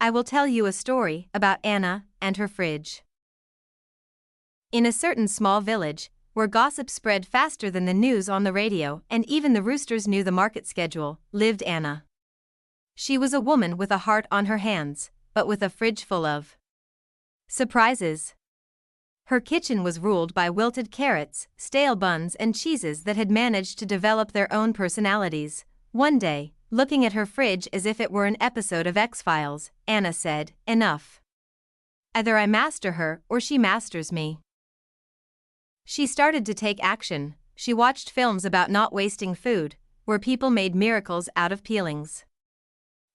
I will tell you a story about Anna and her fridge. In a certain small village, where gossip spread faster than the news on the radio and even the roosters knew the market schedule, lived Anna. She was a woman with a heart on her hands, but with a fridge full of surprises. Her kitchen was ruled by wilted carrots, stale buns and cheeses that had managed to develop their own personalities. One day, looking at her fridge as if it were an episode of X-Files, Anna said, "Enough. Either I master her or she masters me." She started to take action. She watched films about not wasting food, where people made miracles out of peelings.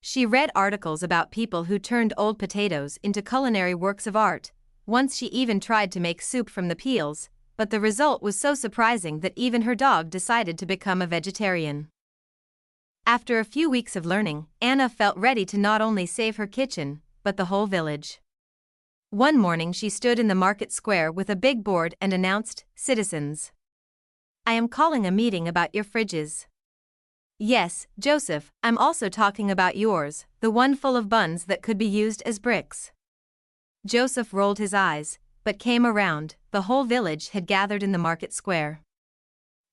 She read articles about people who turned old potatoes into culinary works of art. Once she even tried to make soup from the peels, but the result was so surprising that even her dog decided to become a vegetarian. After a few weeks of learning, Anna felt ready to not only save her kitchen, but the whole village. One morning she stood in the market square with a big board and announced, "Citizens, I am calling a meeting about your fridges. Yes, Joseph, I'm also talking about yours, the one full of buns that could be used as bricks." Joseph rolled his eyes, but came around. The whole village had gathered in the market square.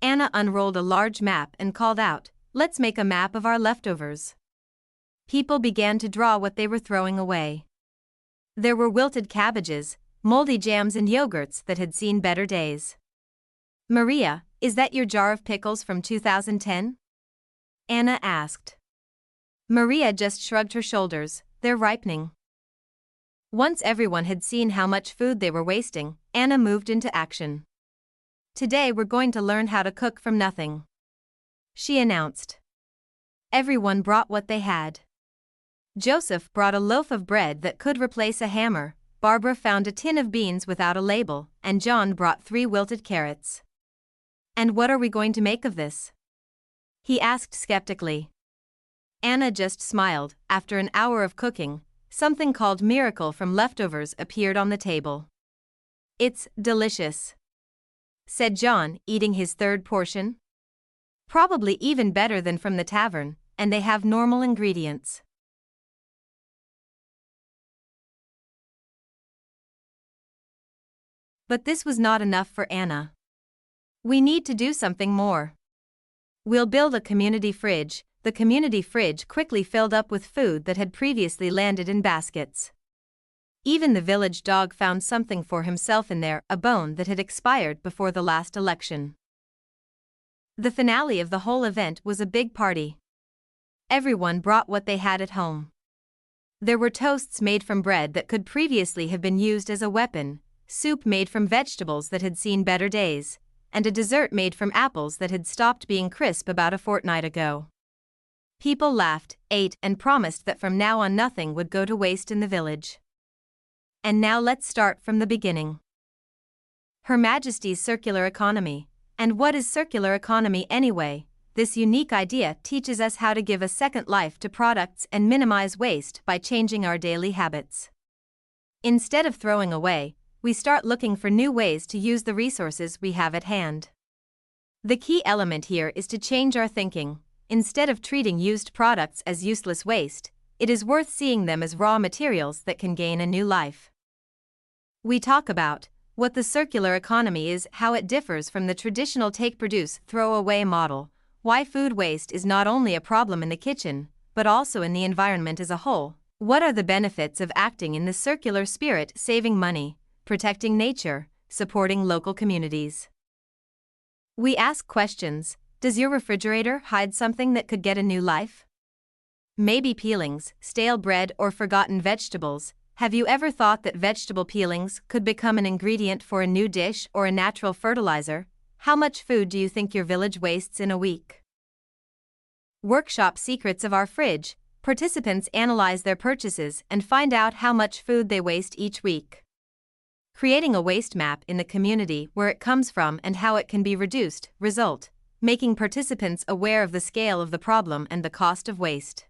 Anna unrolled a large map and called out, "Let's make a map of our leftovers." People began to draw what they were throwing away. There were wilted cabbages, moldy jams and yogurts that had seen better days. "Maria, is that your jar of pickles from 2010? Anna asked. Maria just shrugged her shoulders. "They're ripening." Once everyone had seen how much food they were wasting, Anna moved into action. "Today we're going to learn how to cook from nothing," she announced. Everyone brought what they had. Joseph brought a loaf of bread that could replace a hammer, Barbara found a tin of beans without a label, and John brought 3 wilted carrots. "And what are we going to make of this?" he asked skeptically. Anna just smiled. After an hour of cooking, something called miracle from leftovers appeared on the table. "It's delicious," said John, eating his third portion. "Probably even better than from the tavern, and they have normal ingredients." But this was not enough for Anna. "We need to do something more. We'll build a community fridge." The community fridge quickly filled up with food that had previously landed in baskets. Even the village dog found something for himself in there, a bone that had expired before the last election. The finale of the whole event was a big party. Everyone brought what they had at home. There were toasts made from bread that could previously have been used as a weapon, soup made from vegetables that had seen better days, and a dessert made from apples that had stopped being crisp about a fortnight ago. People laughed, ate, and promised that from now on nothing would go to waste in the village. And now let's start from the beginning. Her Majesty's circular economy. And what is circular economy anyway? This unique idea teaches us how to give a second life to products and minimize waste by changing our daily habits. Instead of throwing away, we start looking for new ways to use the resources we have at hand. The key element here is to change our thinking. Instead of treating used products as useless waste, it is worth seeing them as raw materials that can gain a new life. We talk about what the circular economy is, how it differs from the traditional take, produce, throw away model, why food waste is not only a problem in the kitchen, but also in the environment as a whole. What are the benefits of acting in the circular spirit, saving money, protecting nature, supporting local communities? We ask questions. Does your refrigerator hide something that could get a new life? Maybe peelings, stale bread, or forgotten vegetables. Have you ever thought that vegetable peelings could become an ingredient for a new dish or a natural fertilizer? How much food do you think your village wastes in a week? Workshop Secrets of Our Fridge. Participants analyze their purchases and find out how much food they waste each week. Creating a waste map in the community, where it comes from and how it can be reduced. Result: making participants aware of the scale of the problem and the cost of waste.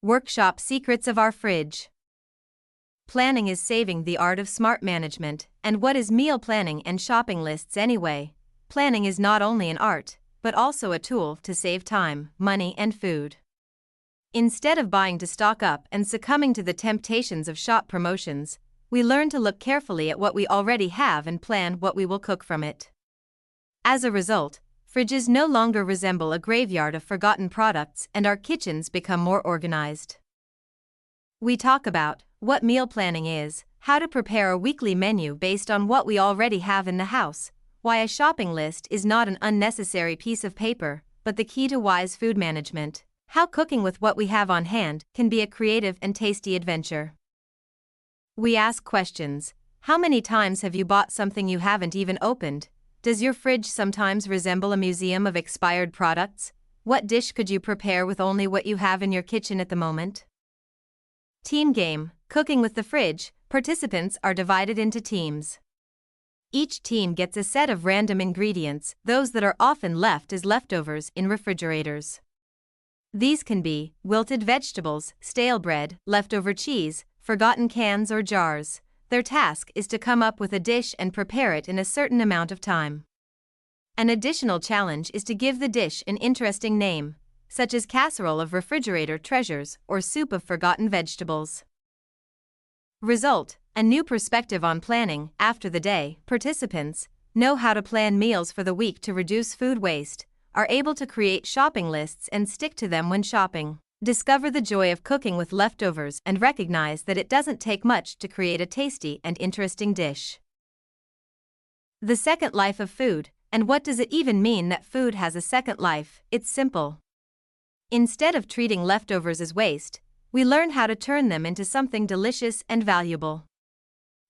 Workshop Secrets of Our Fridge. Planning is saving, the art of smart management. And what is meal planning and shopping lists anyway? Planning is not only an art, but also a tool to save time, money, and food. Instead of buying to stock up and succumbing to the temptations of shop promotions, we learn to look carefully at what we already have and plan what we will cook from it. As a result, fridges no longer resemble a graveyard of forgotten products and our kitchens become more organized. We talk about what meal planning is, how to prepare a weekly menu based on what we already have in the house, why a shopping list is not an unnecessary piece of paper, but the key to wise food management, how cooking with what we have on hand can be a creative and tasty adventure. We ask questions. How many times have you bought something you haven't even opened? Does your fridge sometimes resemble a museum of expired products? What dish could you prepare with only what you have in your kitchen at the moment? Team game, cooking with the fridge. Participants are divided into teams. Each team gets a set of random ingredients, those that are often left as leftovers in refrigerators. These can be wilted vegetables, stale bread, leftover cheese, forgotten cans or jars. Their task is to come up with a dish and prepare it in a certain amount of time. An additional challenge is to give the dish an interesting name, such as casserole of refrigerator treasures or soup of forgotten vegetables. Result: a new perspective on planning. After the day, participants know how to plan meals for the week to reduce food waste, are able to create shopping lists and stick to them when shopping. Discover the joy of cooking with leftovers and recognize that it doesn't take much to create a tasty and interesting dish. The second life of food. And what does it even mean that food has a second life? It's simple. Instead of treating leftovers as waste, we learn how to turn them into something delicious and valuable.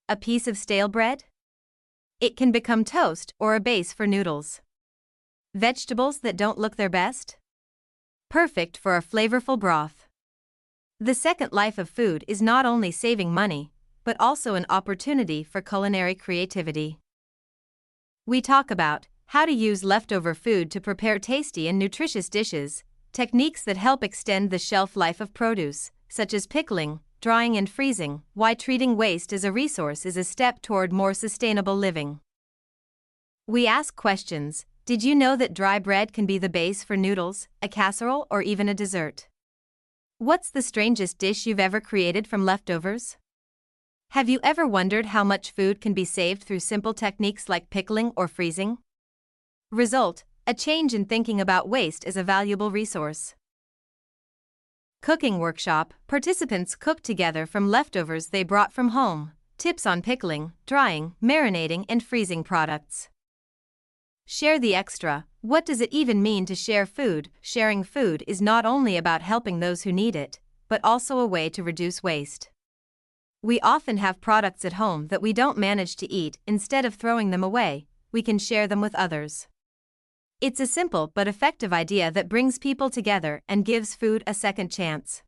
A piece of stale bread? It can become toast or a base for noodles. Vegetables that don't look their best? Perfect for a flavorful broth. The second life of food is not only saving money, but also an opportunity for culinary creativity. We talk about how to use leftover food to prepare tasty and nutritious dishes, techniques that help extend the shelf life of produce, such as pickling, drying and freezing, why treating waste as a resource is a step toward more sustainable living. We ask questions. Did you know that dry bread can be the base for noodles, a casserole, or even a dessert? What's the strangest dish you've ever created from leftovers? Have you ever wondered how much food can be saved through simple techniques like pickling or freezing? Result: a change in thinking about waste as a valuable resource. Cooking workshop. Participants cook together from leftovers they brought from home. Tips on pickling, drying, marinating, and freezing products. Share the extra. What does it even mean to share food? Sharing food is not only about helping those who need it, but also a way to reduce waste. We often have products at home that we don't manage to eat. Instead of throwing them away, we can share them with others. It's a simple but effective idea that brings people together and gives food a second chance.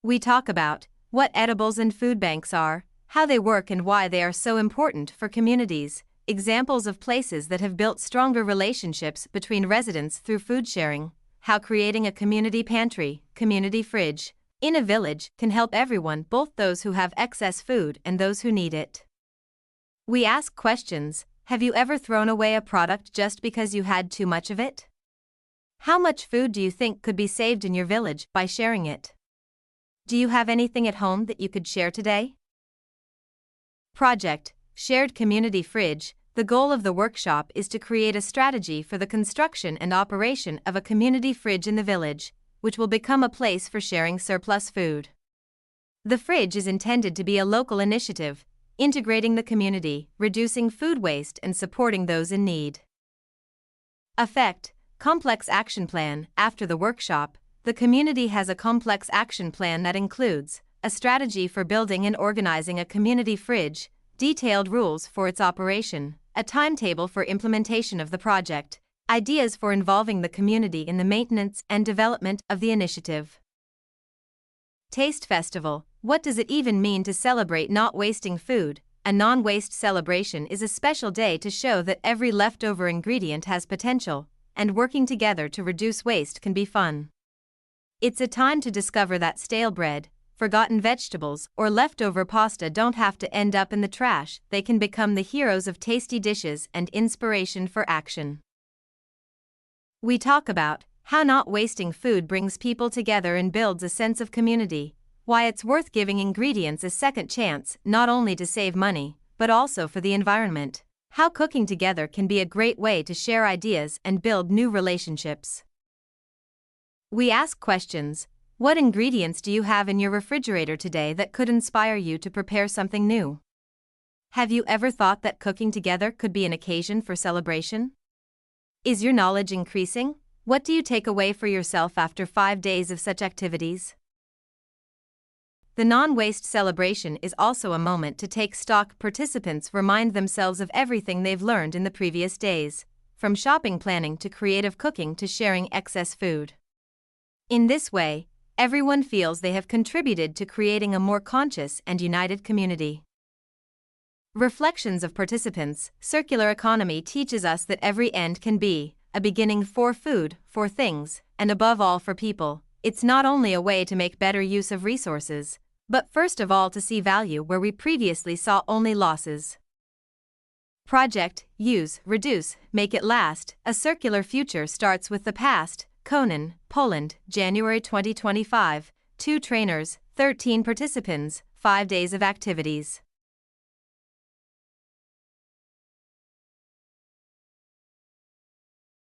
We talk about what edibles and food banks are, how they work and why they are so important for communities. Examples of places that have built stronger relationships between residents through food sharing, how creating a community pantry, community fridge, in a village can help everyone, both those who have excess food and those who need it. We ask questions. Have you ever thrown away a product just because you had too much of it? How much food do you think could be saved in your village by sharing it? Do you have anything at home that you could share today? Project: Shared Community Fridge. The goal of the workshop is to create a strategy for the construction and operation of a community fridge in the village, which will become a place for sharing surplus food. The fridge is intended to be a local initiative, integrating the community, reducing food waste and supporting those in need. Effect: Complex action plan. After the workshop, the community has a complex action plan that includes a strategy for building and organizing a community fridge, detailed rules for its operation, a timetable for implementation of the project, ideas for involving the community in the maintenance and development of the initiative. Taste Festival. What does it even mean to celebrate not wasting food? A non-waste celebration is a special day to show that every leftover ingredient has potential, and working together to reduce waste can be fun. It's a time to discover that stale bread, forgotten vegetables, or leftover pasta don't have to end up in the trash. They can become the heroes of tasty dishes and inspiration for action. We talk about How not wasting food brings people together and builds a sense of community. Why it's worth giving ingredients a second chance, not only to save money, but also for the environment. How cooking together can be a great way to share ideas and build new relationships. We ask questions. What ingredients do you have in your refrigerator today that could inspire you to prepare something new? Have you ever thought that cooking together could be an occasion for celebration? Is your knowledge increasing? What do you take away for yourself after 5 days of such activities? The non-waste celebration is also a moment to take stock. Participants remind themselves of everything they've learned in the previous days, from shopping planning to creative cooking to sharing excess food. In this way, everyone feels they have contributed to creating a more conscious and united community. Reflections of participants. Circular economy teaches us that every end can be a beginning for food, for things, and above all for people. It's not only a way to make better use of resources, but first of all to see value where we previously saw only losses. Project, use, reduce, make it last. A circular future starts with the past. Konin, Poland, January 2025. 2 trainers, 13 participants, 5 days of activities.